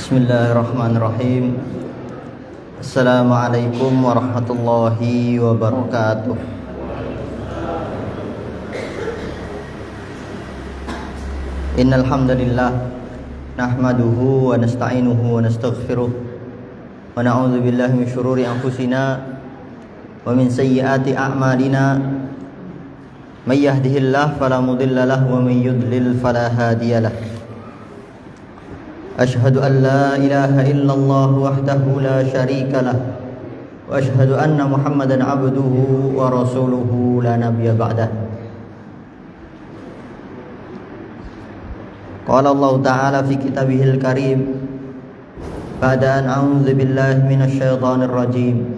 Bismillahirrahmanirrahim. Assalamualaikum warahmatullahi wabarakatuh. Innal hamdalillah nahmaduhu wa nasta'inuhu wa nastaghfiruh wa na'udzu billahi min syururi anfusina wa min sayyiati a'malina. May yahdihillahu fala mudilla lahu wa may yudlil fala hadiya lahu. Asyhadu an la ilaha illallah wahdahu la syarika lah wa asyhadu anna Muhammadan abduhu wa rasuluhu la nabiyya ba'dah. Qala Allah ta'ala fi kitabihil karim ba'da an a'udzu billahi minasy syaithanir rajim.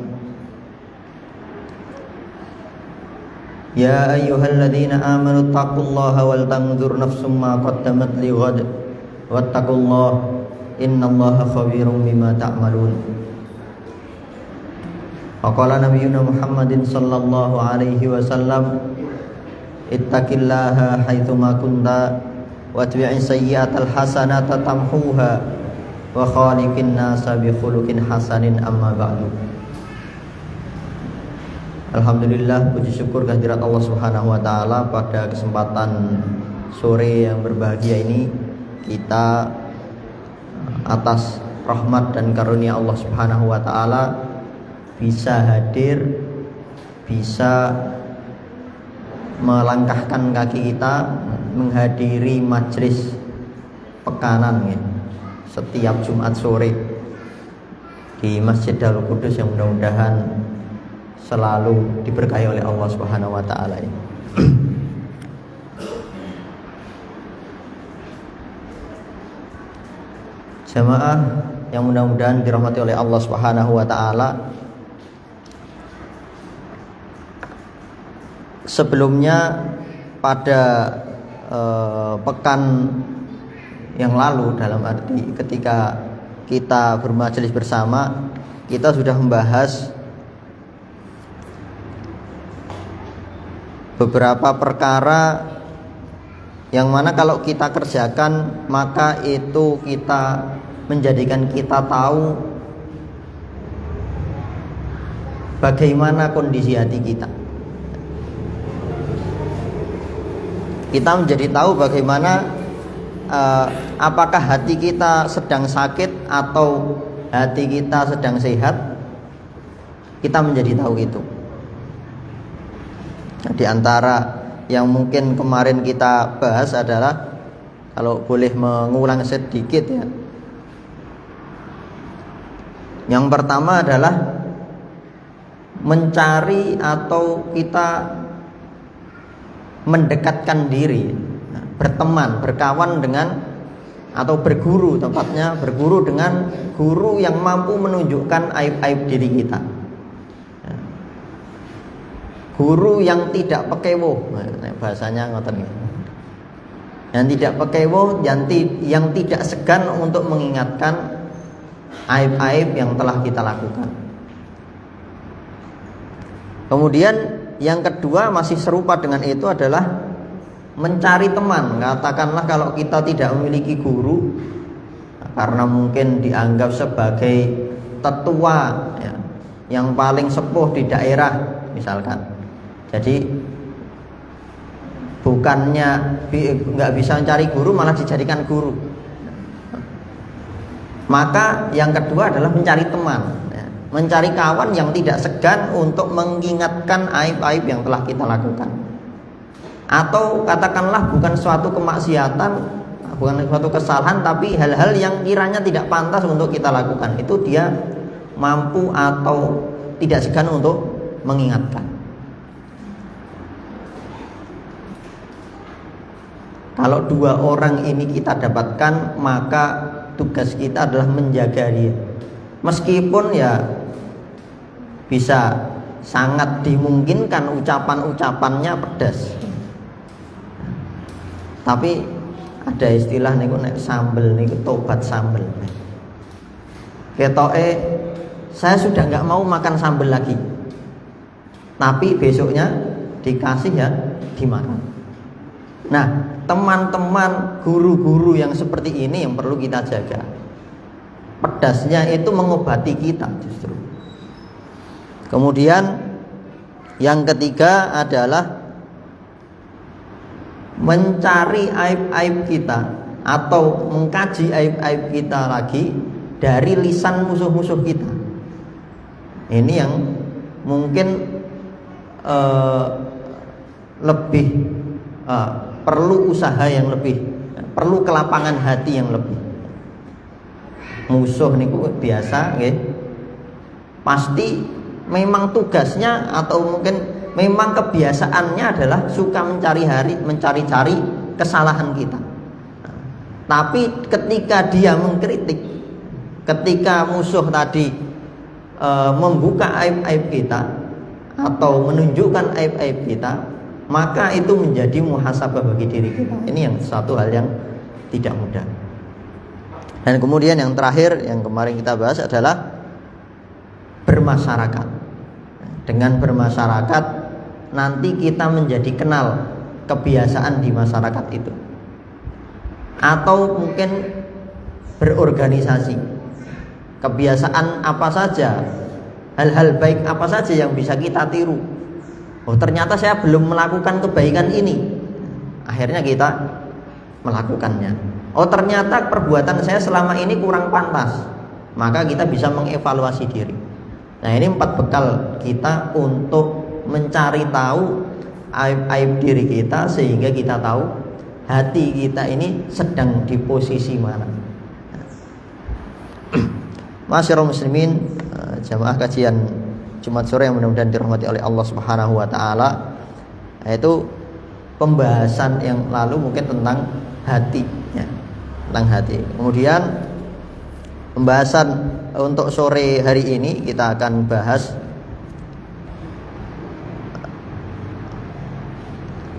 Ya ayyuhalladzina amanu taqullaha wal tanzur nafsum ma qaddamat lighad wattaqullaha innallaha khabirum bima ta'malun. Faqala nabiyyuna Muhammadin sallallahu alaihi wasallam ittaqillaha haitsu ma kunta watbi'is sayyi'atal hasanata tamhuha wa khaliqin nasa bi khuluqin hasanin amma ba'du. Alhamdulillah, puji syukur kehadirat Allah Subhanahu wa taala. Pada kesempatan sore yang berbahagia ini, kita atas rahmat dan karunia Allah Subhanahu wa taala bisa hadir, bisa melangkahkan kaki kita menghadiri majelis pekanan ya, setiap Jumat sore di Masjid Darul Qudus yang mudah-mudahan selalu diberkahi oleh Allah Subhanahu wa taala ini. Jamaah yang mudah-mudahan dirahmati oleh Allah Subhanahu wa taala. Sebelumnya pada pekan yang lalu, dalam arti ketika kita bermajelis bersama, kita sudah membahas beberapa perkara yang mana kalau kita kerjakan maka itu kita menjadikan kita tahu bagaimana kondisi hati kita. Kita menjadi tahu bagaimana apakah hati kita sedang sakit atau hati kita sedang sehat. Kita menjadi tahu itu. Nah, di antara yang mungkin kemarin kita bahas adalah, kalau boleh mengulang sedikit ya, yang pertama adalah mencari atau kita mendekatkan diri, berteman, berkawan dengan, atau berguru, tepatnya berguru dengan guru yang mampu menunjukkan aib-aib diri kita. Guru yang tidak pekewo, bahasanya ngoten. Yang tidak pekewo, yang tidak segan untuk mengingatkan aib-aib yang telah kita lakukan. Kemudian yang kedua masih serupa dengan itu adalah mencari teman. Katakanlah kalau kita tidak memiliki guru, karena mungkin dianggap sebagai tetua ya, yang paling sepuh di daerah misalkan. Jadi bukannya nggak bisa mencari guru, malah dijadikan guru. Maka yang kedua adalah mencari teman, mencari kawan yang tidak segan untuk mengingatkan aib-aib yang telah kita lakukan. Atau katakanlah bukan suatu kemaksiatan, bukan suatu kesalahan, tapi hal-hal yang kiranya tidak pantas untuk kita lakukan, itu dia mampu atau tidak segan untuk mengingatkan. Kalau dua orang ini kita dapatkan, maka tugas kita adalah menjaga dia. Meskipun ya bisa sangat dimungkinkan ucapan-ucapannya pedas, tapi ada istilah niku nek sambel niku tobat sambel. Ketoke saya sudah nggak mau makan sambel lagi, tapi besoknya dikasih ya dimakan. Nah, teman-teman guru-guru yang seperti ini yang perlu kita jaga. Pedasnya itu mengobati kita justru. Kemudian yang ketiga adalah mencari aib-aib kita atau mengkaji aib-aib kita lagi dari lisan musuh-musuh kita. Ini yang mungkin lebih perlu usaha yang lebih, perlu kelapangan hati yang lebih. Musuh niku biasa nggih, pasti memang tugasnya atau mungkin memang kebiasaannya adalah suka mencari-cari kesalahan kita. Tapi ketika dia mengkritik, ketika musuh tadi membuka aib-aib kita atau menunjukkan aib-aib kita, maka itu menjadi muhasabah bagi diri kita. Ini yang satu hal yang tidak mudah. Dan kemudian yang terakhir yang kemarin kita bahas adalah bermasyarakat. Dengan bermasyarakat nanti kita menjadi kenal kebiasaan di masyarakat itu. Atau mungkin berorganisasi. Kebiasaan apa saja, hal-hal baik apa saja yang bisa kita tiru. Oh, ternyata saya belum melakukan kebaikan ini. Akhirnya kita melakukannya. Oh, ternyata perbuatan saya selama ini kurang pantas. Maka kita bisa mengevaluasi diri. Nah, ini 4 bekal kita untuk mencari tahu aib-aib diri kita, sehingga kita tahu hati kita ini sedang di posisi mana. Masyarul muslimin, jamaah kajian Jumat sore yang mudah-mudahan dirahmati oleh Allah Subhanahu wa taala. Yaitu pembahasan yang lalu mungkin tentang hati ya, tentang hati. Kemudian pembahasan untuk sore hari ini kita akan bahas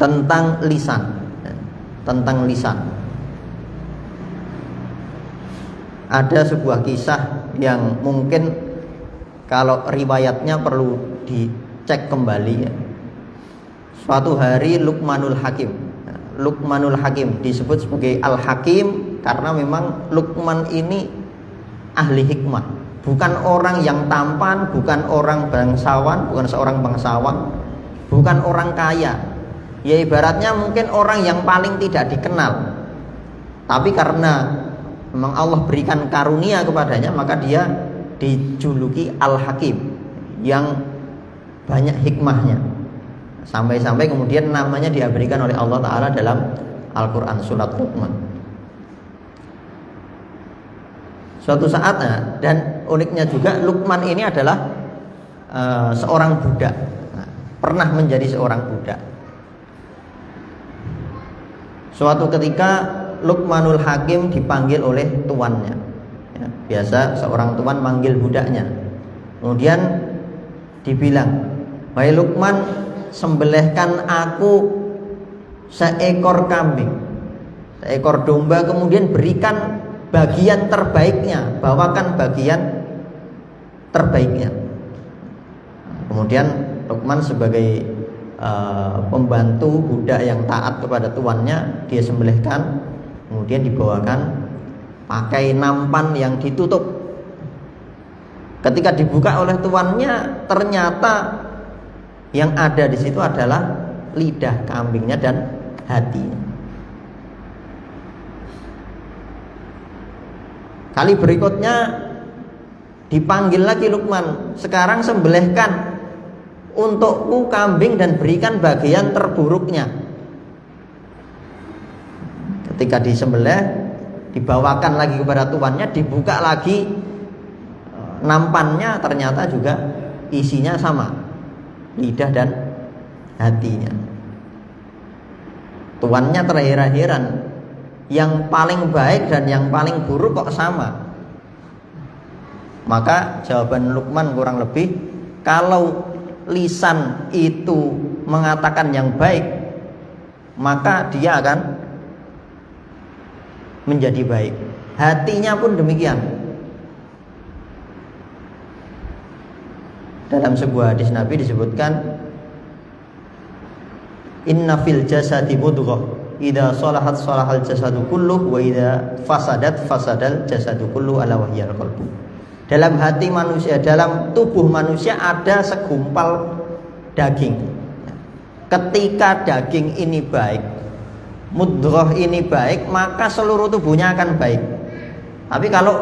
tentang lisan. Tentang lisan. Ada sebuah kisah yang mungkin kalau riwayatnya perlu dicek kembali ya. Suatu hari Luqmanul Hakim disebut sebagai Al-Hakim karena memang Luqman ini ahli hikmah. Bukan orang yang tampan, bukan orang bangsawan, bukan seorang bangsawan, bukan orang kaya. Ya ibaratnya mungkin orang yang paling tidak dikenal. Tapi karena memang Allah berikan karunia kepadanya, maka dia dijuluki Al-Hakim, yang banyak hikmahnya. Sampai-sampai kemudian namanya diberikan oleh Allah Ta'ala dalam Al-Quran surat Luqman. Suatu saat, dan uniknya juga Luqman ini adalah seorang budak, pernah menjadi seorang budak. Suatu ketika Luqmanul Hakim dipanggil oleh tuannya ya, biasa seorang tuan manggil budaknya. Kemudian dibilang, "Wahai Luqman, sembelihkan aku seekor kambing, seekor domba, kemudian berikan bagian terbaiknya, bawakan bagian terbaiknya." Kemudian Luqman sebagai pembantu budak yang taat kepada tuannya, dia sembelihkan, kemudian dibawakan pakai nampan yang ditutup. Ketika dibuka oleh tuannya, ternyata yang ada di situ adalah lidah kambingnya dan hatinya. Kali berikutnya dipanggil lagi Luqman, "Sekarang sembelihkan untukku kambing dan berikan bagian terburuknya." Ketika disembelih, dibawakan lagi kepada tuannya, dibuka lagi nampannya, ternyata juga isinya sama, lidah dan hatinya. Tuannya terheran-heran, yang paling baik dan yang paling buruk kok sama. Maka jawaban Luqman kurang lebih, kalau lisan itu mengatakan yang baik, maka dia akan menjadi baik. Hatinya pun demikian. Dalam sebuah hadis Nabi disebutkan, "Inna fil jasadi mudghah idza shalahat shalahal jasadu kulluh wa idza fasadat fasadal jasadu kulluh ala wahyal qalbu. Dalam hati manusia, dalam tubuh manusia ada segumpal daging. Ketika daging ini baik, mudghah ini baik, maka seluruh tubuhnya akan baik. Tapi kalau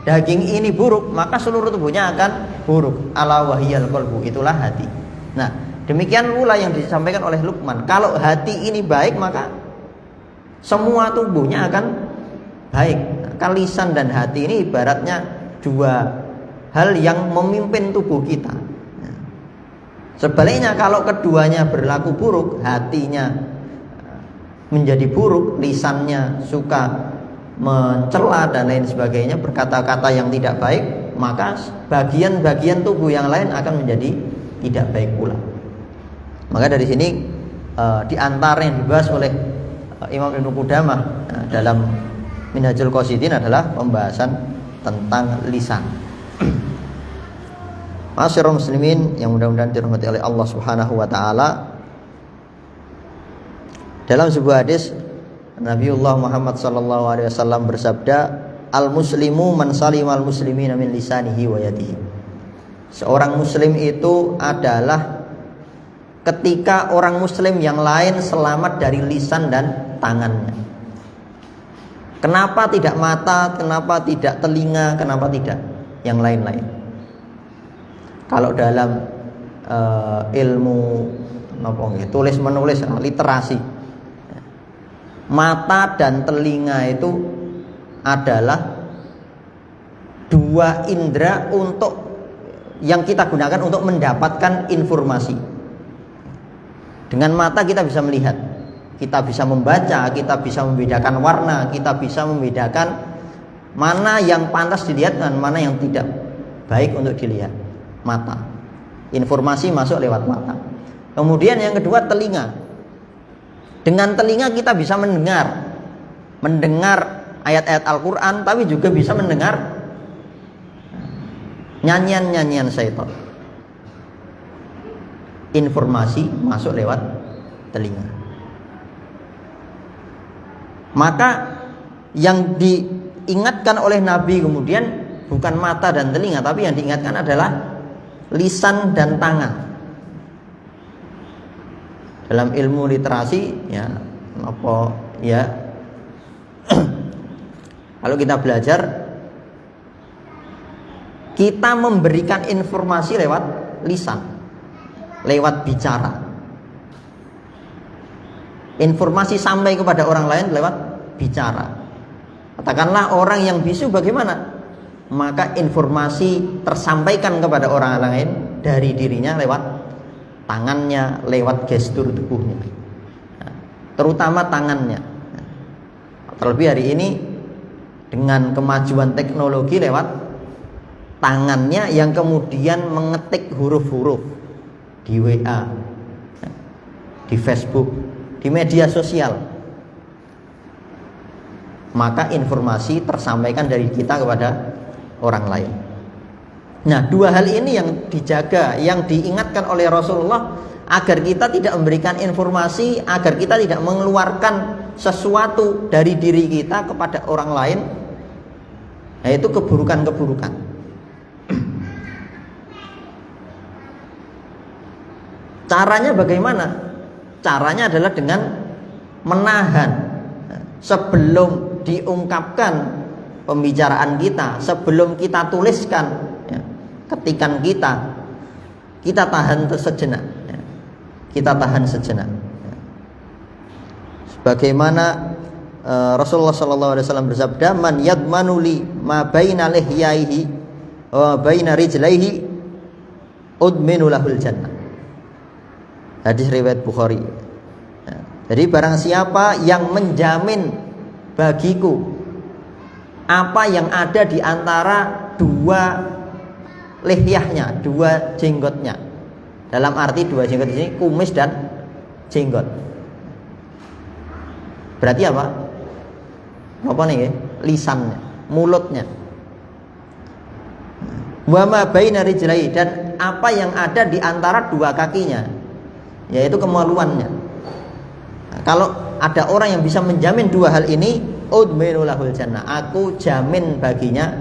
daging ini buruk, maka seluruh tubuhnya akan buruk. Ala wahyal qalbu, itulah hati. Nah, demikian pula yang disampaikan oleh Luqman. Kalau hati ini baik, maka semua tubuhnya akan baik. Maka lisan dan hati ini ibaratnya dua hal yang memimpin tubuh kita. Sebaliknya kalau keduanya berlaku buruk, hatinya menjadi buruk, lisannya suka mencela dan lain sebagainya, berkata-kata yang tidak baik, maka bagian-bagian tubuh yang lain akan menjadi tidak baik pula. Maka dari sini di antara yang dibahas oleh Imam Ibnu Qudamah dalam Minhajul Qasidin adalah pembahasan tentang lisan. Ma'asyiral muslimin yang mudah-mudahan dirahmati oleh Allah Subhanahu wa taala. Dalam sebuah hadis Nabiullah Muhammad sallallahu alaihi wasallam bersabda, "Al-muslimu man salimal muslimina min lisanihi wa yadihi." Seorang muslim itu adalah ketika orang muslim yang lain selamat dari lisan dan tangannya. Kenapa tidak mata, kenapa tidak telinga, kenapa tidak yang lain-lain? Kalau dalam ilmu tulis menulis, literasi, mata dan telinga itu adalah dua indera untuk yang kita gunakan untuk mendapatkan informasi. Dengan mata kita bisa melihat, kita bisa membaca, kita bisa membedakan warna, kita bisa membedakan mana yang pantas dilihat dan mana yang tidak baik untuk dilihat. Mata, informasi masuk lewat mata. Kemudian yang kedua, telinga. Dengan telinga kita bisa mendengar ayat-ayat Al-Quran, tapi juga bisa mendengar nyanyian-nyanyian syaitan. Informasi masuk lewat telinga. Maka yang diingatkan oleh Nabi kemudian bukan mata dan telinga, tapi yang diingatkan adalah lisan dan tangan. Dalam ilmu literasi kalau kita belajar, kita memberikan informasi lewat lisan, lewat bicara. Informasi sampai kepada orang lain lewat bicara. Katakanlah orang yang bisu bagaimana? Maka informasi tersampaikan kepada orang lain dari dirinya lewat tangannya, lewat gestur tubuhnya, terutama tangannya. Terlebih hari ini dengan kemajuan teknologi, lewat tangannya yang kemudian mengetik huruf-huruf di WA, di Facebook, di media sosial, maka informasi tersampaikan dari kita kepada orang lain. Nah, dua hal ini yang dijaga, yang diingatkan oleh Rasulullah agar kita tidak memberikan informasi, agar kita tidak mengeluarkan sesuatu dari diri kita kepada orang lain, yaitu keburukan-keburukan. Caranya bagaimana? Caranya adalah dengan menahan sebelum diungkapkan pembicaraan kita, sebelum kita tuliskan ketikan kita tahan sejenak, kita tahan sejenak. Sebagaimana Rasulullah SAW bersabda, "Man yadmanu li ma baina lihyaihi wa baina rijlaihi udminu lahul jannah." Hadis riwayat Bukhari. Jadi barang siapa yang menjamin bagiku apa yang ada di antara dua lihyahnya, dua jenggotnya. Dalam arti dua jenggot di sini kumis dan jenggot. Berarti apa? Apa nih? Lisannya, mulutnya. Wa ma baina rijlaihi, dan apa yang ada di antara dua kakinya, yaitu kemaluannya. Nah, kalau ada orang yang bisa menjamin dua hal ini, udminu lahul jannah, aku jamin baginya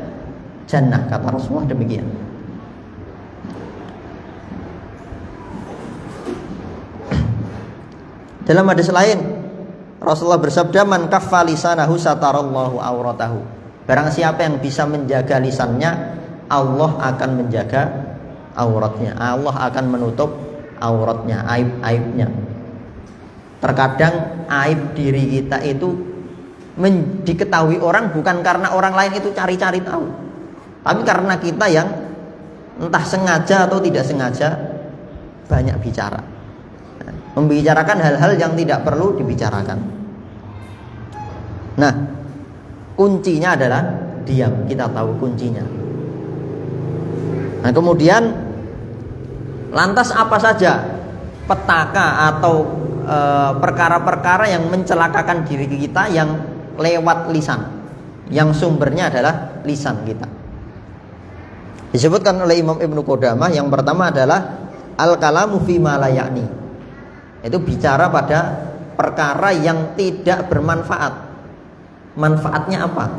jannah, kata Rasulullah demikian. Dalam hadis lain Rasulullah bersabda, man kaffa lisanahu satarallahu auratahu. Barang siapa yang bisa menjaga lisannya, Allah akan menjaga auratnya. Allah akan menutup auratnya, aib-aibnya. Terkadang aib diri kita itu diketahui orang bukan karena orang lain itu cari-cari tahu, tapi karena kita yang entah sengaja atau tidak sengaja banyak bicara, membicarakan hal-hal yang tidak perlu dibicarakan. Nah, kuncinya adalah diam. Kita tahu kuncinya. Nah, kemudian lantas apa saja petaka atau perkara-perkara yang mencelakakan diri kita yang lewat lisan, yang sumbernya adalah lisan kita. Disebutkan oleh Imam Ibnu Qudamah, yang pertama adalah al-kalamu fima la ya'ni. Itu bicara pada perkara yang tidak bermanfaat. Manfaatnya apa?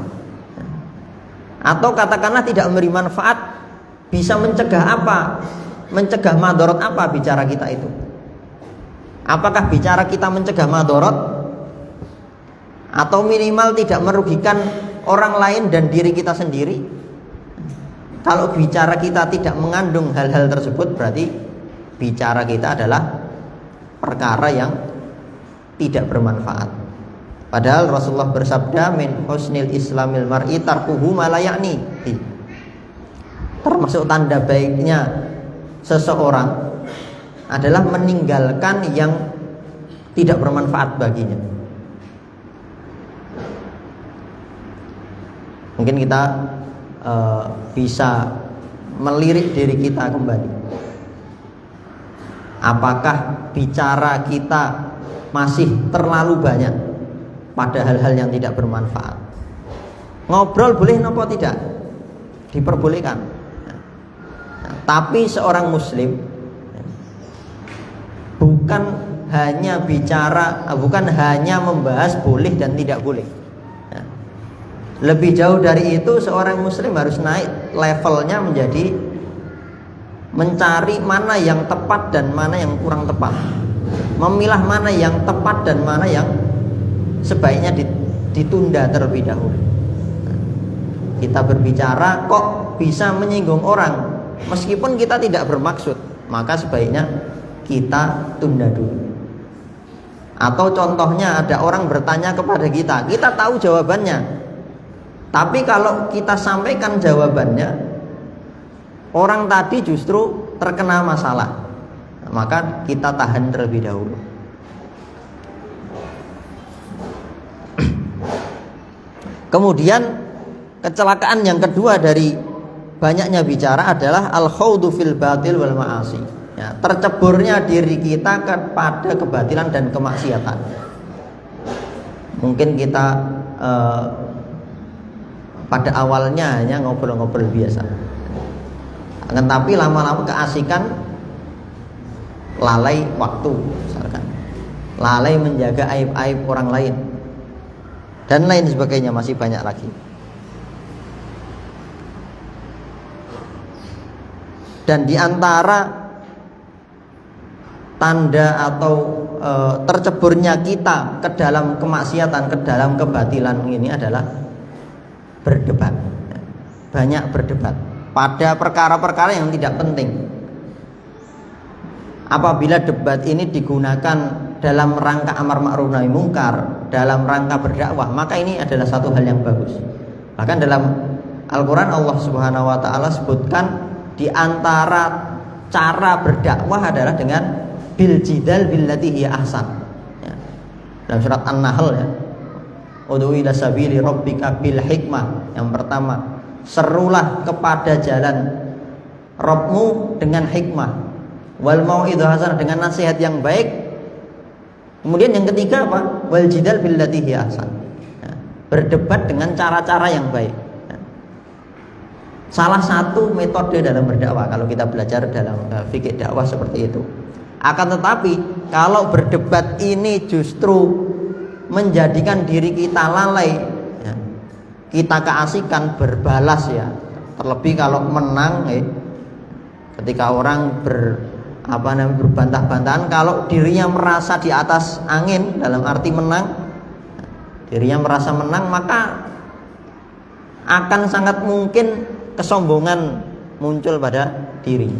Atau katakanlah tidak memberi manfaat, bisa mencegah apa? Mencegah madorot apa bicara kita itu? Apakah bicara kita mencegah madorot, atau minimal tidak merugikan orang lain dan diri kita sendiri? Kalau bicara kita tidak mengandung hal-hal tersebut, berarti bicara kita adalah perkara yang tidak bermanfaat. Padahal Rasulullah bersabda, min husnil islamil mar'i tarkuhu ma la ya'ni. Termasuk tanda baiknya seseorang adalah meninggalkan yang tidak bermanfaat baginya. Mungkin kita bisa melirik diri kita kembali. Apakah bicara kita masih terlalu banyak pada hal-hal yang tidak bermanfaat? Ngobrol boleh nopo tidak? Diperbolehkan. Nah, tapi seorang muslim bukan hanya bicara, bukan hanya membahas boleh dan tidak boleh. Nah, lebih jauh dari itu, seorang muslim harus naik levelnya menjadi mencari mana yang tepat dan mana yang kurang tepat, memilah mana yang tepat dan mana yang sebaiknya ditunda terlebih dahulu. Kita berbicara kok bisa menyinggung orang, meskipun kita tidak bermaksud, maka sebaiknya kita tunda dulu. Atau contohnya ada orang bertanya kepada kita, kita tahu jawabannya, tapi kalau kita sampaikan jawabannya, orang tadi justru terkena masalah, maka kita tahan terlebih dahulu. Kemudian kecelakaan yang kedua dari banyaknya bicara adalah al-khawdu fil batil wal ma'asi. Ya, terceburnya diri kita kepada kebatilan dan kemaksiatan. Mungkin kita pada awalnya hanya ngobrol-ngobrol biasa, akan tapi lama-lama keasikan lalai waktu, misalkan lalai menjaga aib-aib orang lain dan lain sebagainya, masih banyak lagi. Dan di antara tanda atau terceburnya kita ke dalam kemaksiatan, ke dalam kebatilan ini adalah berdebat. Banyak berdebat pada perkara-perkara yang tidak penting. Apabila debat ini digunakan dalam rangka amar ma'ruf nahi mungkar, dalam rangka berdakwah, maka ini adalah satu hal yang bagus. Bahkan dalam Al-Quran Allah Subhanahu wa ta'ala sebutkan di antara cara berdakwah adalah dengan bil jidal billati hiya ahsan. Ya. Dalam surat An-Nahl, ya. Ud'u ila sabili rabbika bil hikmah. Yang pertama, serulah kepada jalan Rabbmu dengan hikmah. Wal mau'idhah hasanah, dengan nasihat yang baik. Kemudian yang ketiga apa? Wal jidal billati hiya ahsan. Ya. Berdebat dengan cara-cara yang baik. Ya. Salah satu metode dalam berdakwah kalau kita belajar dalam fikih dakwah seperti itu. Akan tetapi kalau berdebat ini justru menjadikan diri kita lalai, ya. Kita keasikan berbalas ya. Terlebih kalau menang, ketika orang berbantah-bantahan, kalau dirinya merasa di atas angin, dalam arti menang, dirinya merasa menang, maka akan sangat mungkin kesombongan muncul pada diri.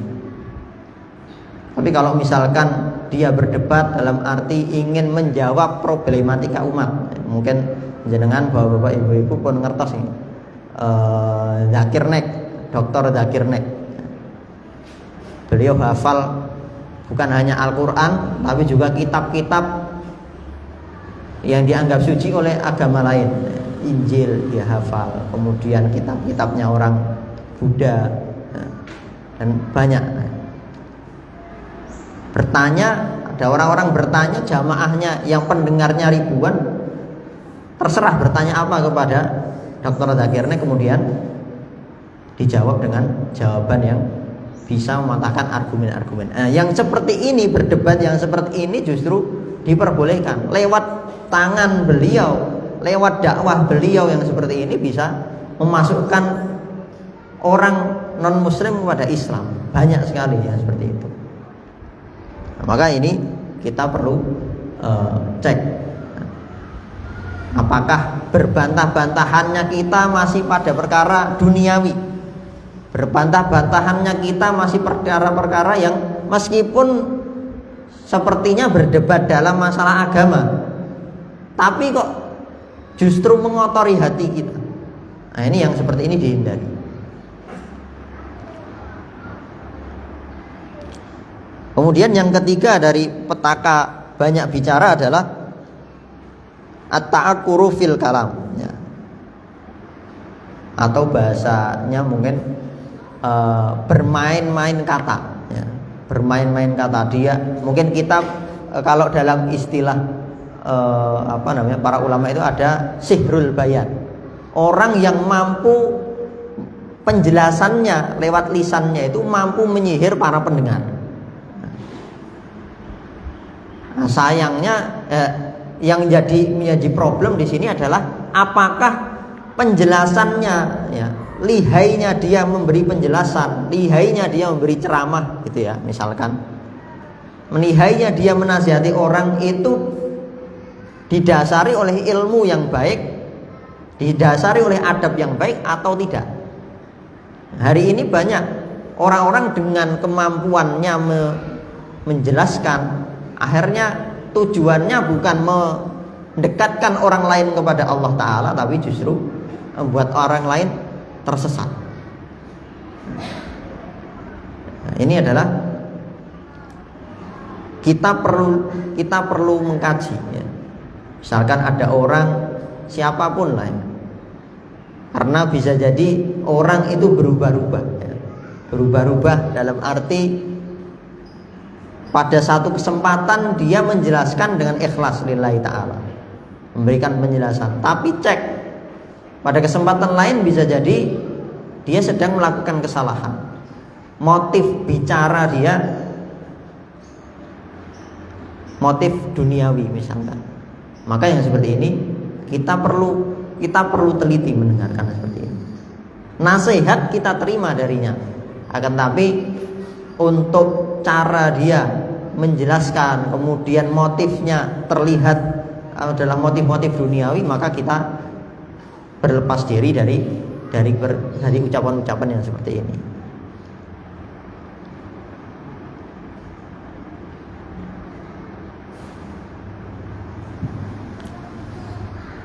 Tapi kalau misalkan dia berdebat dalam arti ingin menjawab problematika umat, mungkin jenengan bapak-bapak ibu-ibu pun ngertos ini, Zakir Naik, Dr. Zakir Naik. Beliau hafal bukan hanya Al-Quran, tapi juga kitab-kitab yang dianggap suci oleh agama lain. Injil dia hafal, kemudian kitab-kitabnya orang Buddha, dan banyak. Bertanya, ada orang-orang bertanya, jamaahnya yang pendengarnya ribuan, terserah bertanya apa kepada Dr. Zakir Naik, kemudian dijawab dengan jawaban yang bisa mematahkan argumen-argumen. Yang seperti ini, berdebat yang seperti ini justru diperbolehkan. Lewat tangan beliau, lewat dakwah beliau yang seperti ini bisa memasukkan orang non-muslim kepada Islam. Banyak sekali ya seperti itu. Nah, maka ini kita perlu cek, apakah berbantah-bantahannya kita masih pada perkara duniawi, berbantah-bantahannya kita masih perkara-perkara yang meskipun sepertinya berdebat dalam masalah agama, tapi kok justru mengotori hati kita. Nah, ini yang seperti ini dihindari. Kemudian yang ketiga dari petaka banyak bicara adalah at-ta'akkuru fil kalam, ya. Atau bahasanya mungkin bermain-main kata, ya. Bermain-main kata. Dia mungkin kita kalau dalam istilah para ulama itu ada sihrul bayan. Orang yang mampu penjelasannya lewat lisannya itu mampu menyihir para pendengar. Nah, sayangnya yang menjadi problem di sini adalah apakah penjelasannya, ya, lihainya dia memberi penjelasan, lihainya dia memberi ceramah gitu ya, misalkan lihainya dia menasihati orang itu didasari oleh ilmu yang baik, didasari oleh adab yang baik atau tidak. Hari ini banyak orang-orang dengan kemampuannya menjelaskan, akhirnya tujuannya bukan mendekatkan orang lain kepada Allah Ta'ala, tapi justru membuat orang lain tersesat. Nah, ini adalah kita perlu mengkaji, ya. Misalkan ada orang siapapun lah, ya. Karena bisa jadi orang itu berubah-ubah, ya. Berubah-ubah dalam arti pada satu kesempatan dia menjelaskan dengan ikhlas lillahi ta'ala, memberikan penjelasan. Tapi cek, pada kesempatan lain bisa jadi dia sedang melakukan kesalahan. Motif bicara dia motif duniawi misalkan. Maka yang seperti ini kita perlu teliti mendengarkan seperti ini. Nasihat kita terima darinya, akan tapi untuk cara dia menjelaskan, kemudian motifnya terlihat adalah motif-motif duniawi, maka kita berlepas diri dari ucapan-ucapan yang seperti ini.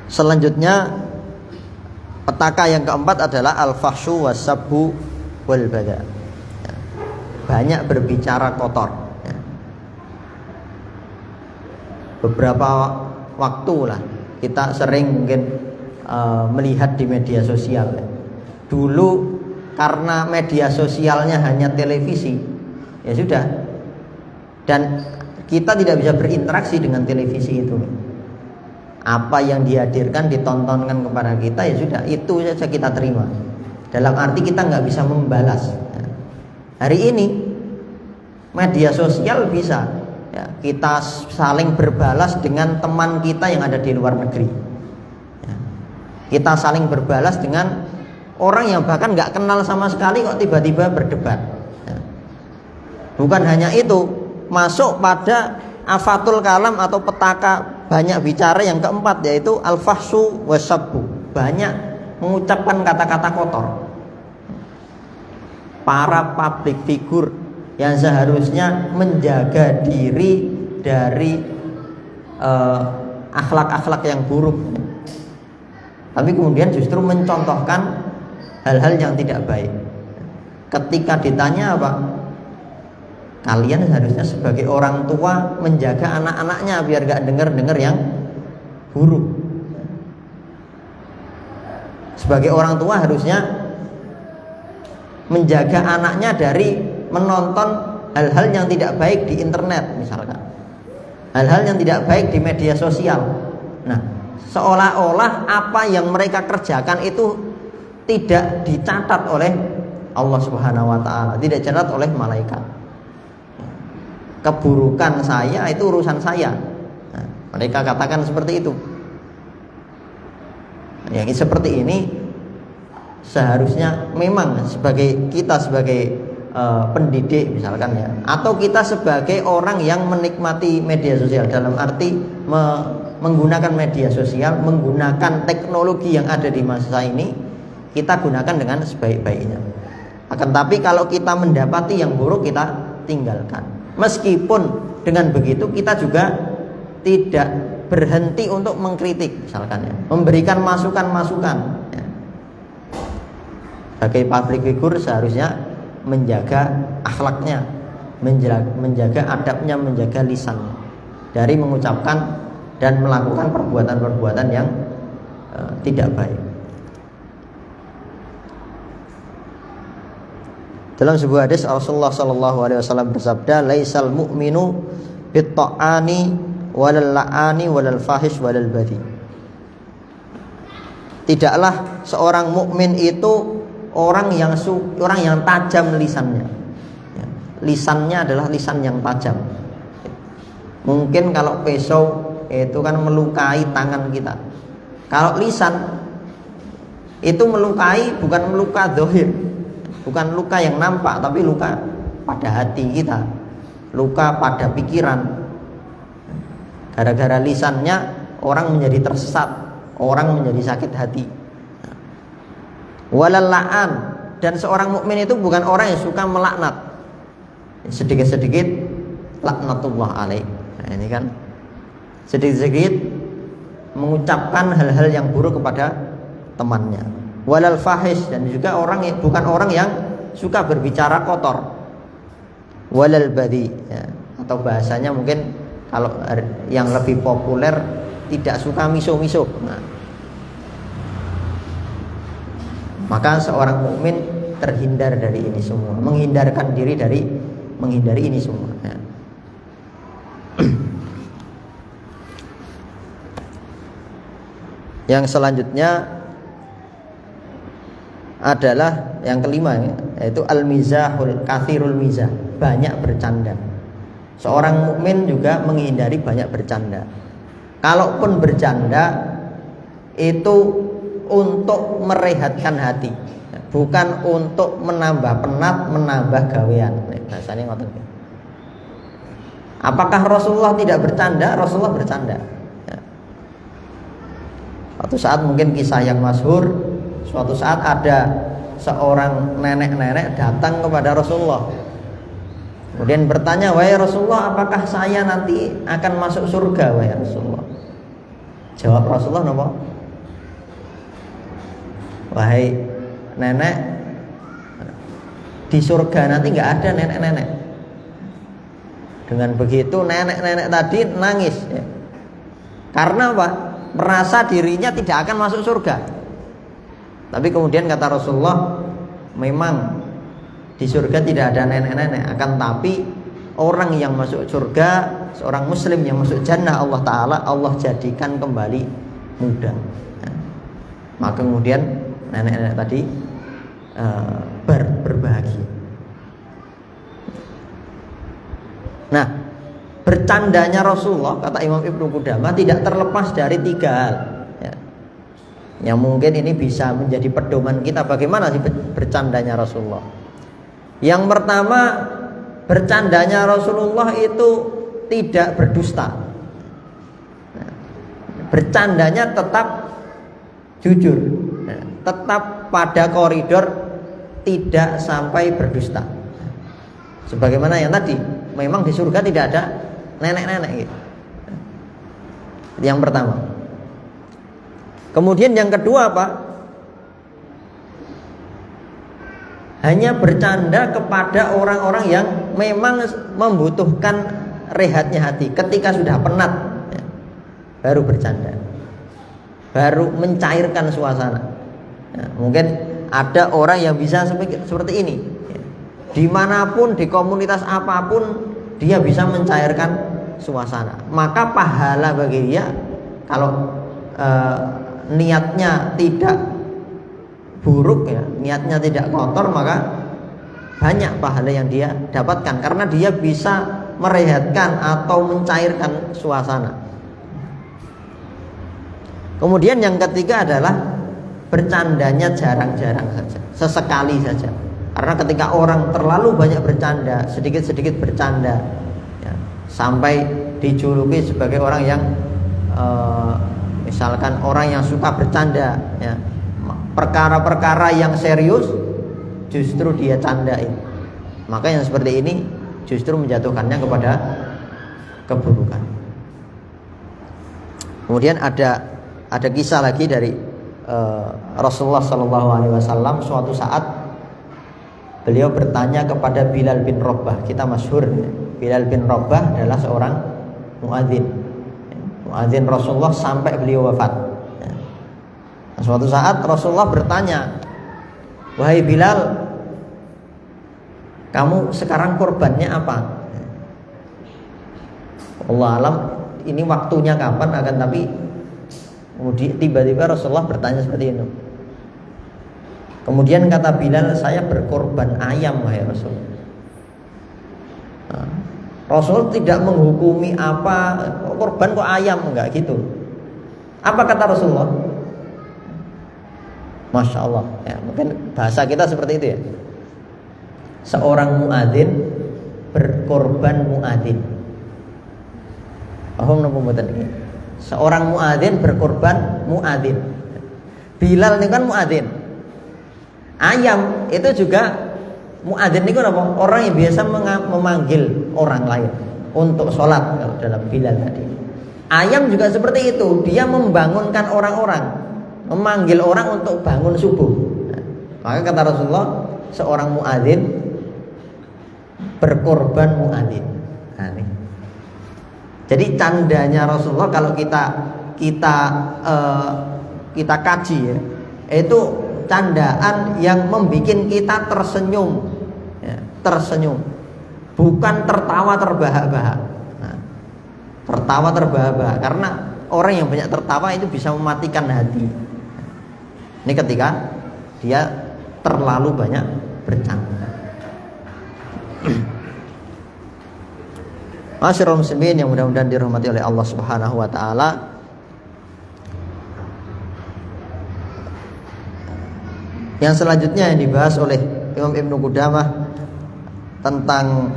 Selanjutnya petaka yang keempat adalah al-fahsyu was-sabbu wal bada. Banyak berbicara kotor, ya. Beberapa waktu lah kita sering mungkin melihat di media sosial, ya. Dulu karena media sosialnya hanya televisi, ya sudah, dan kita tidak bisa berinteraksi dengan televisi itu. Apa yang dihadirkan, ditontonkan kepada kita, ya sudah, itu saja kita terima. Dalam arti kita nggak bisa membalas. Hari ini media sosial bisa, ya, kita saling berbalas dengan teman kita yang ada di luar negeri. Ya, kita saling berbalas dengan orang yang bahkan nggak kenal sama sekali kok tiba-tiba berdebat. Ya. Bukan hanya itu, masuk pada afatul kalam atau petaka banyak bicara yang keempat, yaitu al-fahsu wasabbu, banyak mengucapkan kata-kata kotor. Para public figure yang seharusnya menjaga diri dari akhlak-akhlak yang buruk, tapi kemudian justru mencontohkan hal-hal yang tidak baik. Ketika ditanya apa, kalian seharusnya sebagai orang tua menjaga anak-anaknya biar gak dengar-dengar yang buruk. Sebagai orang tua harusnya menjaga anaknya dari menonton hal-hal yang tidak baik di internet misalkan, hal-hal yang tidak baik di media sosial. Nah, seolah-olah apa yang mereka kerjakan itu tidak dicatat oleh Allah Subhanahu wa taala, tidak dicatat oleh malaikat. Keburukan saya itu urusan saya. Nah, mereka katakan seperti itu. Yang seperti ini seharusnya memang sebagai kita sebagai pendidik misalkan ya, atau kita sebagai orang yang menikmati media sosial dalam arti menggunakan media sosial, menggunakan teknologi yang ada di masa ini, kita gunakan dengan sebaik-baiknya. Akan tapi kalau kita mendapati yang buruk, kita tinggalkan. Meskipun dengan begitu kita juga tidak berhenti untuk mengkritik misalkan ya, memberikan masukan-masukan ya. Sebagai public figure seharusnya menjaga akhlaknya, menjaga adabnya, menjaga lisannya dari mengucapkan dan melakukan perbuatan-perbuatan yang tidak baik. Dalam sebuah hadis Rasulullah sallallahu alaihi wasallam bersabda, "Laisal mu'minu bit-ta'ani walal la'ani walal fahish walal badhi." Tidaklah seorang mukmin itu orang yang tajam lisannya. Ya, lisannya adalah lisan yang tajam. Mungkin kalau pisau itu kan melukai tangan kita. Kalau lisan itu melukai, bukan meluka zahir, bukan luka yang nampak, tapi luka pada hati kita, luka pada pikiran. Gara-gara lisannya orang menjadi tersesat, orang menjadi sakit hati. Walalaan, dan seorang mukmin itu bukan orang yang suka melaknat. Sedikit-sedikit laknatullah alaih. Nah, ini kan sedikit-sedikit mengucapkan hal-hal yang buruk kepada temannya. Walal fahish, dan juga bukan orang yang suka berbicara kotor. Walal badhi ya, atau bahasanya mungkin kalau yang lebih populer tidak suka miso-miso. Nah, maka seorang mukmin terhindar dari ini semua, menghindarkan diri dari menghindari ini semua ya. Yang selanjutnya adalah yang kelima, yaitu al-mizahul kathirul mizah, banyak bercanda. Seorang mukmin juga menghindari banyak bercanda. Kalaupun bercanda itu untuk merehatkan hati, bukan untuk menambah penat, menambah gawean. Bahasanya ngoten. Apakah Rasulullah tidak bercanda? Rasulullah bercanda. Suatu saat mungkin kisah yang masyhur, suatu saat ada seorang nenek-nenek datang kepada Rasulullah. Kemudian bertanya, "Wahai Rasulullah, apakah saya nanti akan masuk surga, wahai Rasulullah?" Jawab Rasulullah, "Napa? Wahai nenek, di surga nanti nggak ada nenek-nenek." Dengan begitu nenek-nenek tadi nangis ya. Karena apa? Merasa dirinya tidak akan masuk surga. Tapi kemudian kata Rasulullah, memang di surga tidak ada nenek-nenek, akan tapi orang yang masuk surga, seorang muslim yang masuk jannah Allah Ta'ala, Allah jadikan kembali muda ya. Maka kemudian nenek-nenek tadi berbahagia. Nah, bercandanya Rasulullah, kata Imam Ibnu Qudamah, tidak terlepas dari 3 hal ya. Yang mungkin ini bisa menjadi pedoman kita bagaimana sih bercandanya Rasulullah. Yang pertama, bercandanya Rasulullah itu tidak berdusta. Bercandanya tetap jujur, tetap pada koridor, tidak sampai berdusta. Sebagaimana yang tadi, memang di surga tidak ada nenek-nenek gitu. Yang pertama. Kemudian yang kedua apa? Hanya bercanda kepada orang-orang yang memang membutuhkan rehatnya hati. Ketika sudah penat ya, baru bercanda, baru mencairkan suasana ya. Mungkin ada orang yang bisa seperti ini ya. Dimanapun, di komunitas apapun, dia bisa mencairkan suasana. Maka pahala bagi dia, kalau niatnya tidak buruk ya, niatnya tidak kotor, maka banyak pahala yang dia dapatkan, karena dia bisa merehatkan atau mencairkan suasana. Kemudian yang ketiga adalah bercandanya jarang-jarang saja, sesekali saja. Karena ketika orang terlalu banyak bercanda, sedikit-sedikit bercanda ya, sampai dijuluki sebagai orang yang misalkan orang yang suka bercanda ya, perkara-perkara yang serius justru dia candain. Maka yang seperti ini justru menjatuhkannya kepada keburukan. Kemudian ada kisah lagi dari Rasulullah SAW. Suatu saat beliau bertanya kepada Bilal bin Rabah. Kita masyhur, Bilal bin Rabah adalah seorang muadzin. Muadzin Rasulullah sampai beliau wafat. Nah, suatu saat Rasulullah bertanya, "Wahai Bilal, kamu sekarang korbannya apa?" Allah alam ini waktunya kapan, akan tapi tiba-tiba Rasulullah bertanya seperti itu. Kemudian kata Bilal, "Saya berkorban ayam, wahai Rasul." Nah, Rasul tidak menghukumi apa korban kok ayam, enggak gitu. Apa kata Rasulullah? Masya Allah ya, mungkin bahasa kita seperti itu ya. Seorang muadzin berkorban muadzin. Paham napa mboten iki? Seorang muadzin berkorban muadzin. Bilal ini kan muadzin. Ayam itu juga muadzin niku napa? Orang yang biasa memanggil orang lain untuk sholat, kalau dalam Bilal tadi. Ayam juga seperti itu, dia membangunkan orang-orang, memanggil orang untuk bangun subuh. Nah, maka kata Rasulullah, seorang muadzin berkorban muadzin. Nah, ini. Jadi candanya Rasulullah kalau kita kaji ya, itu candaan yang membuat kita tersenyum, ya, tersenyum, bukan tertawa terbahak-bahak. Nah, tertawa terbahak-bahak, karena orang yang banyak tertawa itu bisa mematikan hati. Ini ketika dia terlalu banyak bercanda. Masyarul muslimin yang mudah-mudahan dirahmati oleh Allah Subhanahu wa taala. Yang selanjutnya yang dibahas oleh Imam Ibnu Qudamah tentang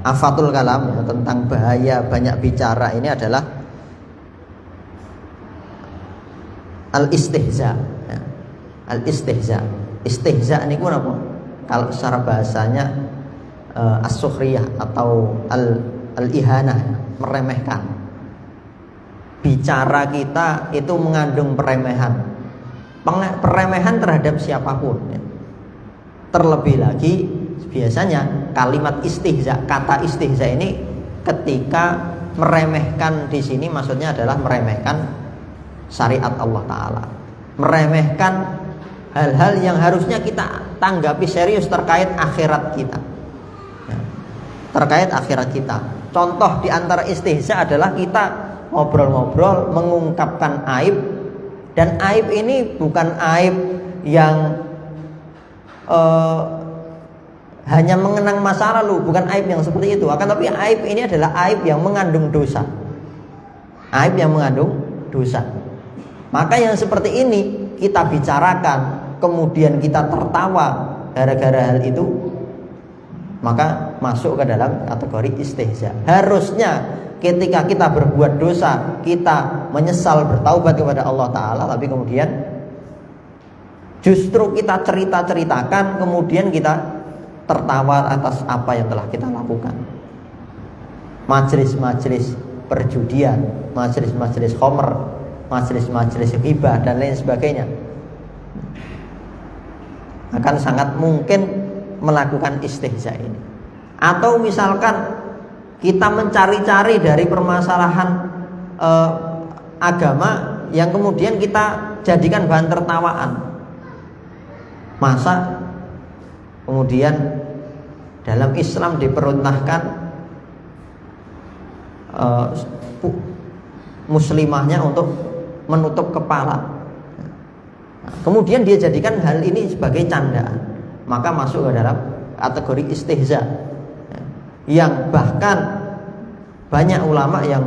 afatul kalam ya, tentang bahaya banyak bicara ini adalah al-istihza ya. Al-istihza. Istihza niku napa? Kalau secara bahasanya as-sukhriyah atau al-ihanah, meremehkan. Bicara kita itu mengandung peremehan. Peremehan terhadap siapapun ya. Terlebih lagi biasanya kalimat istihza, kata istihza ini ketika meremehkan di sini maksudnya adalah meremehkan syariat Allah Ta'ala, meremehkan hal-hal yang harusnya kita tanggapi serius terkait akhirat kita ya, terkait akhirat kita. Contoh di antara istihza adalah kita ngobrol-ngobrol mengungkapkan aib, dan aib ini bukan aib yang hanya mengenang masa lalu, bukan aib yang seperti itu. Akan tapi aib ini adalah aib yang mengandung dosa. Aib yang mengandung dosa. Maka yang seperti ini kita bicarakan, kemudian kita tertawa gara-gara hal itu, maka masuk ke dalam kategori istihza. Harusnya ketika kita berbuat dosa, kita menyesal, bertaubat kepada Allah Ta'ala, tapi kemudian justru kita cerita-ceritakan, kemudian kita tertawa atas apa yang telah kita lakukan. Majelis-majelis perjudian, majelis-majelis khomer, majelis-majelis ghibah dan lain sebagainya akan sangat mungkin melakukan istihza ini. Atau misalkan kita mencari-cari dari permasalahan agama yang kemudian kita jadikan bahan tertawaan. Masa kemudian dalam Islam diperintahkan muslimahnya untuk menutup kepala. Kemudian dia jadikan hal ini sebagai candaan, maka masuk ke dalam kategori istihza. Yang bahkan banyak ulama yang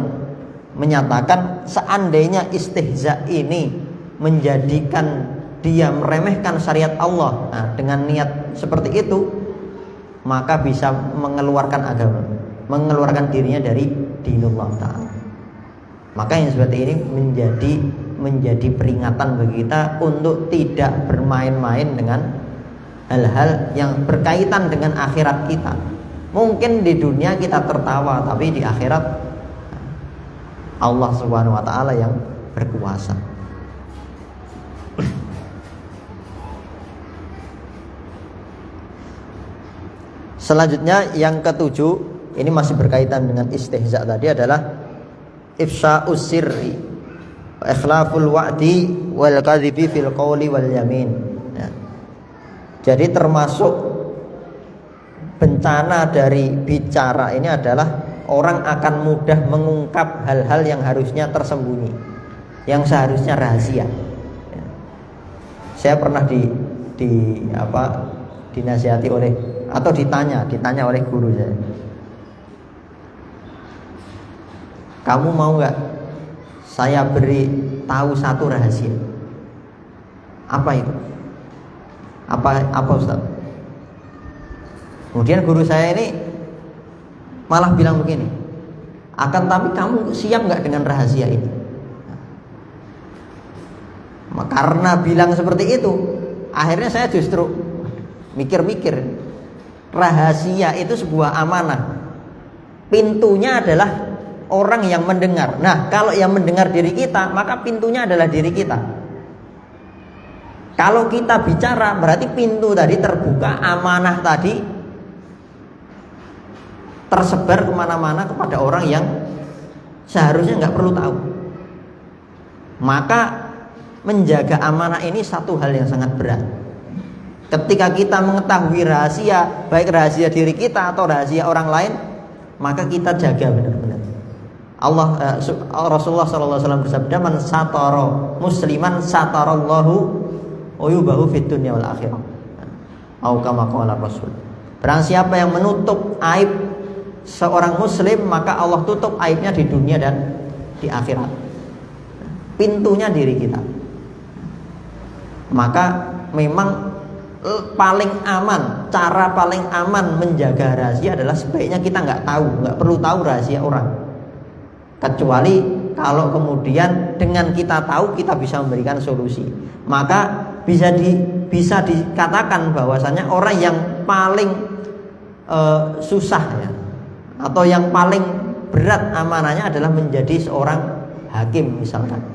menyatakan seandainya istihza ini menjadikan dia meremehkan syariat Allah, nah, dengan niat seperti itu, maka bisa mengeluarkan agama, mengeluarkan dirinya dari dinullah ta'ala. Maka yang seperti ini menjadi peringatan bagi kita untuk tidak bermain-main dengan hal-hal yang berkaitan dengan akhirat kita. Mungkin di dunia kita tertawa, tapi di akhirat Allah Subhanahu wa taala yang berkuasa. Selanjutnya yang ketujuh, ini masih berkaitan dengan istihza tadi, adalah ifsya'us sirri, ikhlaful wa'di wal kadhibi fil qawli wal yamin. Ya. Jadi termasuk bencana dari bicara ini adalah orang akan mudah mengungkap hal-hal yang harusnya tersembunyi, yang seharusnya rahasia. Ya. Saya pernah dinasihati oleh atau ditanya oleh guru saya, kamu mau nggak saya beri tahu satu rahasia? Apa itu? Apa Ustaz? Kemudian guru saya ini malah bilang begini, akan tapi kamu siap nggak dengan rahasia itu? Karena bilang seperti itu, akhirnya saya justru mikir-mikir, rahasia itu sebuah amanah. Pintunya adalah orang yang mendengar. Nah, kalau yang mendengar diri kita, maka pintunya adalah diri kita. Kalau kita bicara, berarti pintu tadi terbuka, amanah tadi tersebar kemana-mana kepada orang yang seharusnya nggak perlu tahu. Maka menjaga amanah ini satu hal yang sangat berat. Ketika kita mengetahui rahasia, baik rahasia diri kita atau rahasia orang lain, maka kita jaga benar-benar. Rasulullah SAW bersabda, man satara musliman satarallahu uyubahu fid dunya wal akhirah. Atau kama qala Rasul. Barang siapa yang menutup aib seorang muslim, maka Allah tutup aibnya di dunia dan di akhirat. Pintunya diri kita. Maka memang paling aman, cara paling aman menjaga rahasia adalah sebaiknya kita nggak perlu tahu rahasia orang, kecuali kalau kemudian dengan kita tahu kita bisa memberikan solusi. Maka bisa dikatakan bahwasanya orang yang paling susah ya, atau yang paling berat amanahnya adalah menjadi seorang hakim misalkan,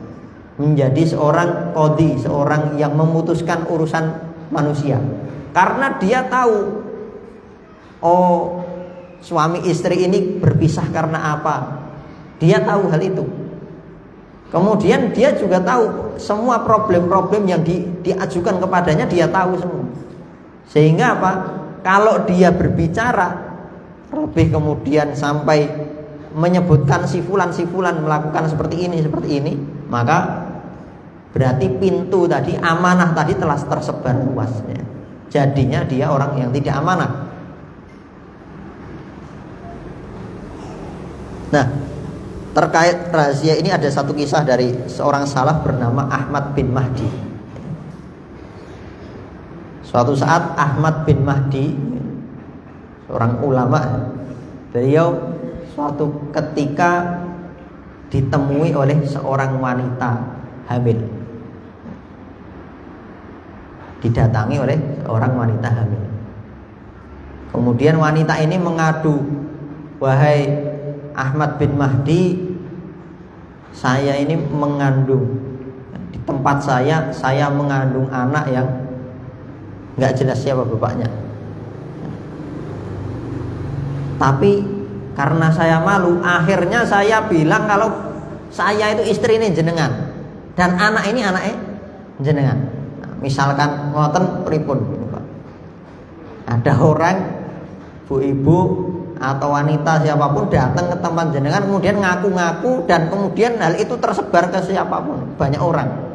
menjadi seorang qadhi, seorang yang memutuskan urusan manusia. Karena dia tahu, oh suami istri ini berpisah karena apa, dia tahu hal itu. Kemudian dia juga tahu semua problem-problem yang diajukan kepadanya, dia tahu semua. Sehingga apa? Kalau dia berbicara lebih kemudian sampai menyebutkan si fulan melakukan seperti ini, maka berarti pintu tadi, amanah tadi telah tersebar luas ya. Jadinya dia orang yang tidak amanah. Nah, terkait rahasia ini ada satu kisah dari seorang salaf bernama Ahmad bin Mahdi. Suatu saat Ahmad bin Mahdi, seorang ulama, beliau suatu ketika ditemui oleh seorang wanita hamil. Didatangi oleh seorang wanita hamil. Kemudian wanita ini mengadu, "Wahai Ahmad bin Mahdi, saya ini mengandung, di tempat saya mengandung anak yang nggak jelas siapa bapaknya. Tapi karena saya malu, akhirnya saya bilang kalau saya itu istri ini jenengan dan anak ini anaknya jenengan." Nah, misalkan ngoten pripun, Pak. Ada orang, ibu-ibu atau wanita siapapun datang ke tempat jenengan kemudian ngaku-ngaku dan kemudian hal itu tersebar ke siapapun, banyak orang.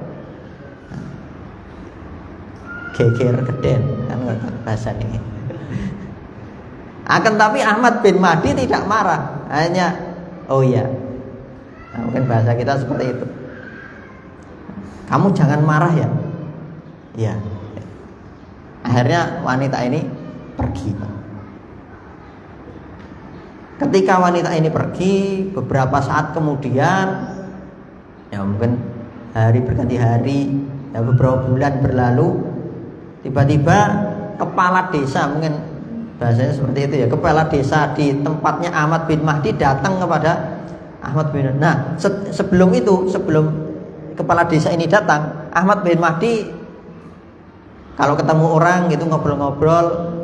Geger geden kan bahasa ini. Akan tapi Ahmad bin Mahdi tidak marah, hanya oh iya. Nah, mungkin bahasa kita seperti itu. Kamu jangan marah ya. Ya. Akhirnya wanita ini pergi. Ketika wanita ini pergi, beberapa saat kemudian, ya mungkin hari berganti hari, ya beberapa bulan berlalu, tiba-tiba kepala desa, mungkin bahasanya seperti itu ya, kepala desa di tempatnya Ahmad bin Mahdi datang kepada Ahmad bin Mahdi. Nah, sebelum kepala desa ini datang, Ahmad bin Mahdi kalau ketemu orang gitu ngobrol-ngobrol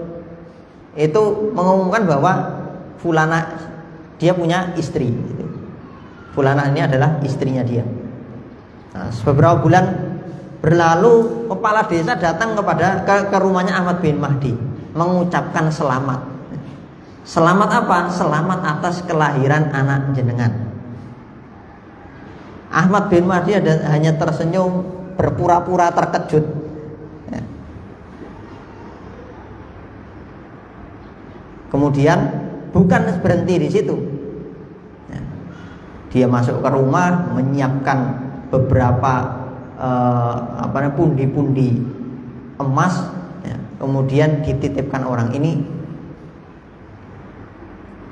itu mengumumkan bahwa fulana dia punya istri gitu. Fulana ini adalah istrinya dia. Nah, beberapa bulan berlalu, kepala desa datang ke rumahnya Ahmad bin Mahdi mengucapkan selamat. Selamat apa? Selamat atas kelahiran anak jenengan. Ahmad bin Mahdi hanya tersenyum, berpura-pura terkejut. Ya. Kemudian bukan berhenti di situ. Ya. Dia masuk ke rumah, menyiapkan beberapa pundi-pundi emas, ya. Kemudian dititipkan orang ini,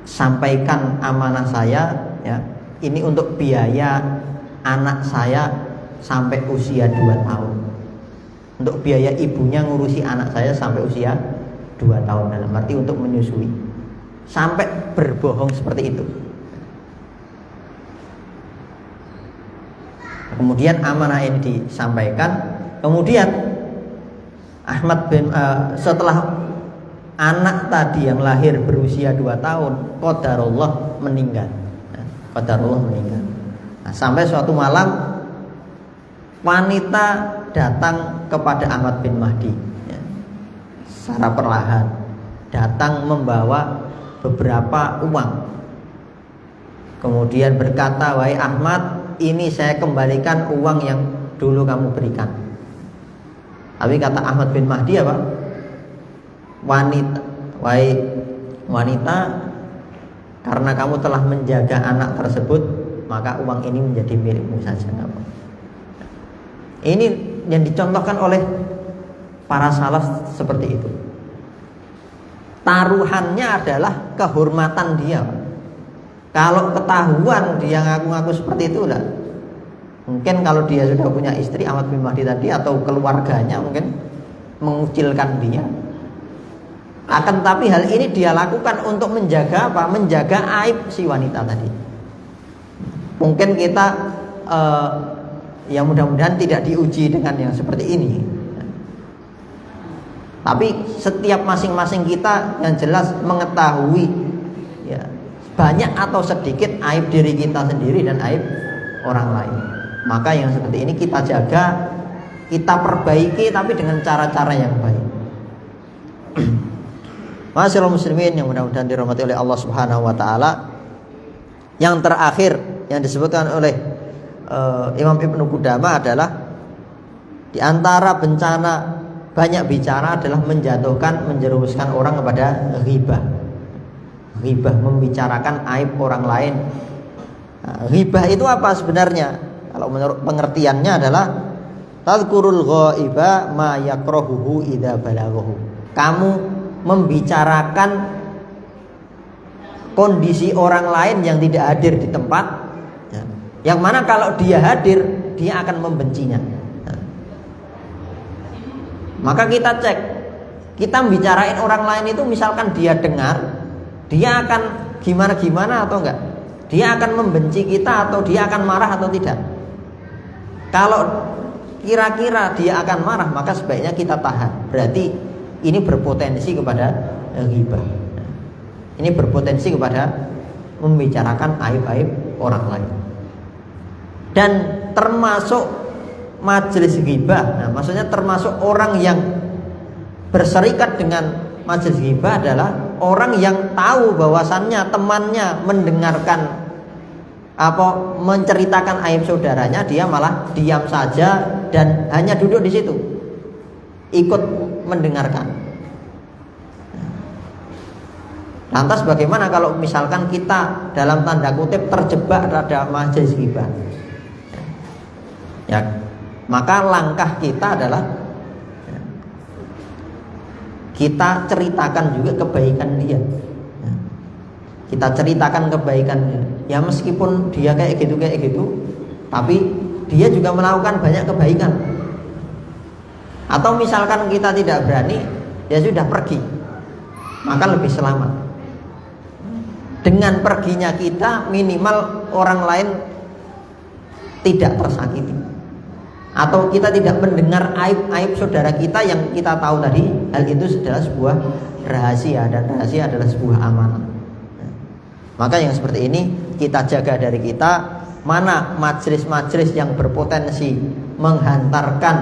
sampaikan amanah saya, ya. Ini untuk biaya anak saya sampai usia 2 tahun. Untuk biaya ibunya ngurusi anak saya sampai usia 2 tahun, dalam arti untuk menyusui. Sampai berbohong seperti itu. Kemudian amanah ini disampaikan. Kemudian Ahmad bin setelah anak tadi yang lahir berusia 2 tahun, qadarullah meninggal. Qadarullah meninggal. Nah, sampai suatu malam wanita datang kepada Ahmad bin Mahdi, ya, secara perlahan datang membawa beberapa uang. Kemudian berkata, "Wahai Ahmad, ini saya kembalikan uang yang dulu kamu berikan." Tapi kata Ahmad bin Mahdi apa? Wahai wanita, karena kamu telah menjaga anak tersebut, maka uang ini menjadi milikmu saja. Ini yang dicontohkan oleh para salaf seperti itu. Taruhannya adalah kehormatan dia. Kalau ketahuan dia ngaku-ngaku seperti itu lah, mungkin kalau dia sudah punya istri Ahmad bin Mahdi tadi atau keluarganya mungkin mengucilkan dia. Akan tapi hal ini dia lakukan untuk menjaga apa? Menjaga aib si wanita tadi. Mungkin kita ya mudah-mudahan tidak diuji dengan yang seperti ini. Tapi setiap masing-masing kita yang jelas mengetahui, ya, banyak atau sedikit aib diri kita sendiri dan aib orang lain. Maka yang seperti ini kita jaga, kita perbaiki, tapi dengan cara-cara yang baik. Masyaallah muslimin yang mudah-mudahan dirahmati oleh Allah Subhanahu wa taala. Yang terakhir yang disebutkan oleh Imam Ibnu Qudamah adalah di antara bencana banyak bicara adalah menjatuhkan, menjerumuskan orang kepada ghibah. Ghibah membicarakan aib orang lain. Ghibah itu apa sebenarnya? Kalau menurut pengertiannya adalah tadhkurul ghaiba ma yakrahuhu idza balaghahu. Kamu membicarakan kondisi orang lain yang tidak hadir di tempat, yang mana kalau dia hadir dia akan membencinya. Maka kita cek, kita bicarain orang lain itu misalkan dia dengar, dia akan gimana-gimana atau enggak? Dia akan membenci kita atau dia akan marah atau tidak? Kalau kira-kira dia akan marah, maka sebaiknya kita tahan. Berarti ini berpotensi kepada ghibah. Ini berpotensi kepada membicarakan aib-aib orang lain. Dan termasuk majelis ghibah, nah maksudnya termasuk orang yang berserikat dengan majelis ghibah adalah orang yang tahu bahwasannya temannya mendengarkan menceritakan aib saudaranya, dia malah diam saja dan hanya duduk di situ ikut mendengarkan. Lantas bagaimana kalau misalkan kita dalam tanda kutip terjebak pada majelis ghibah? Ya, maka langkah kita adalah kita ceritakan juga kebaikan dia. Kita ceritakan kebaikannya. Ya meskipun dia kayak gitu, tapi dia juga melakukan banyak kebaikan. Atau misalkan kita tidak berani, dia sudah pergi, maka lebih selamat. Dengan perginya kita, minimal orang lain tidak tersakiti, atau kita tidak mendengar aib-aib saudara kita yang kita tahu tadi. Hal itu adalah sebuah rahasia, dan rahasia adalah sebuah amanah. Maka yang seperti ini kita jaga dari kita. Mana majelis-majelis yang berpotensi menghantarkan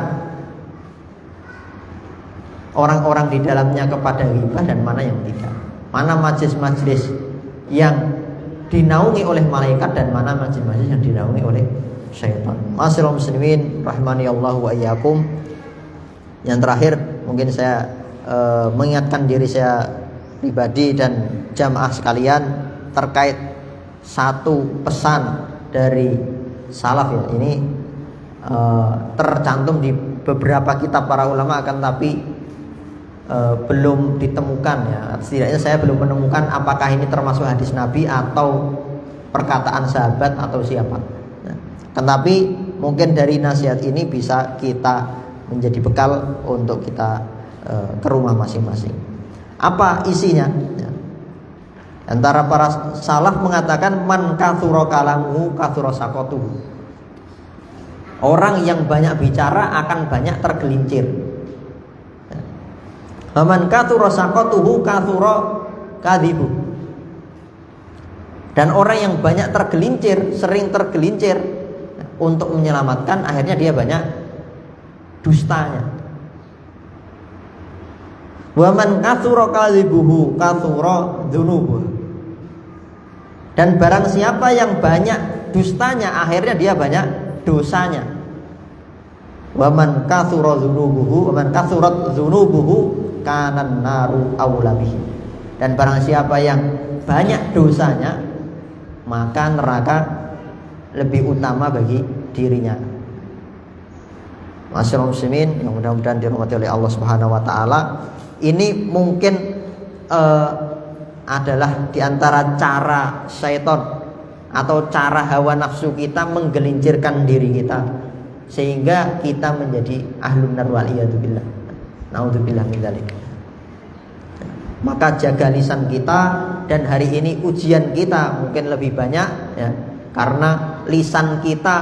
orang-orang di dalamnya kepada ghibah, dan mana yang tidak. Mana majelis-majelis yang dinaungi oleh malaikat, dan mana majelis-majelis yang dinaungi oleh syaitan. Ma'asyiral muslimin rahimani Allah wa iyyakum. Yang terakhir mungkin saya mengingatkan diri saya pribadi dan jamaah sekalian terkait satu pesan dari salaf ya. Ini tercantum di beberapa kitab para ulama, akan tapi belum ditemukan ya. Setidaknya saya belum menemukan apakah ini termasuk hadis Nabi atau perkataan sahabat atau siapa. Tetapi mungkin dari nasihat ini bisa kita menjadi bekal untuk kita ke rumah masing-masing. Apa isinya? Antara para salaf mengatakan man katsura kalamuhu katsura saqatuhu. Orang yang banyak bicara akan banyak tergelincir. Man katsura saqatuhu katsura kadzibu. Dan orang yang banyak tergelincir, sering tergelincir, untuk menyelamatkan akhirnya dia banyak dustanya. Wa man katsura kadzibuhu katsura dzunubuhu. Dan barang siapa yang banyak dustanya, akhirnya dia banyak dosanya. Wa man katsura dzunubuhu wa man katsurat dzunubuhu kanan naru aula bihi. Dan barang siapa yang banyak dosanya, maka neraka lebih utama bagi dirinya. Masyaallah muslimin yang mudah-mudahan dirahmati oleh Allah Subhanahu wa taala. Ini mungkin adalah diantara cara syaitan atau cara hawa nafsu kita menggelincirkan diri kita, sehingga kita menjadi ahlun nar wal iyadu billah. Naudzubillah min dzalik. Maka jaga lisan kita, dan hari ini ujian kita mungkin lebih banyak ya, karena lisan kita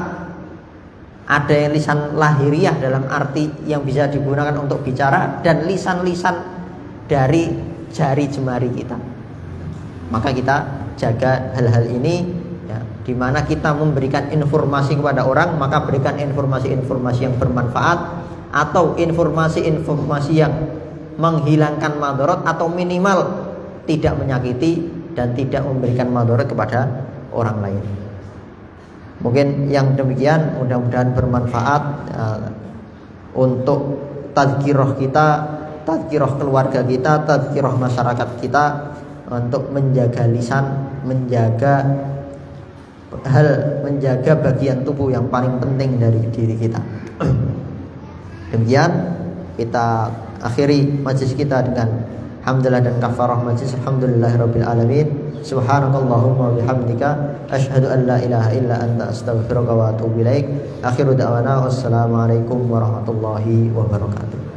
ada yang lisan lahiriah dalam arti yang bisa digunakan untuk bicara, dan lisan-lisan dari jari jemari kita. Maka kita jaga hal-hal ini ya, di mana kita memberikan informasi kepada orang, maka berikan informasi-informasi yang bermanfaat, atau informasi-informasi yang menghilangkan madarat, atau minimal tidak menyakiti dan tidak memberikan madarat kepada orang lain. Mungkin yang demikian mudah-mudahan bermanfaat untuk tazkirah kita, tazkirah keluarga kita, tazkirah masyarakat kita. untuk menjaga lisan, menjaga bagian tubuh yang paling penting dari diri kita. Demikian kita akhiri majlis kita dengan hamdalah dan kafarah majlis. Alhamdulillahirabbil alamin. Subhanakallahumma bihamdika asyhadu an la ilaha illa anta astaghfiruka wa atubu ilaik. Akhiru da'wana wassalamu alaikum warahmatullahi wabarakatuh.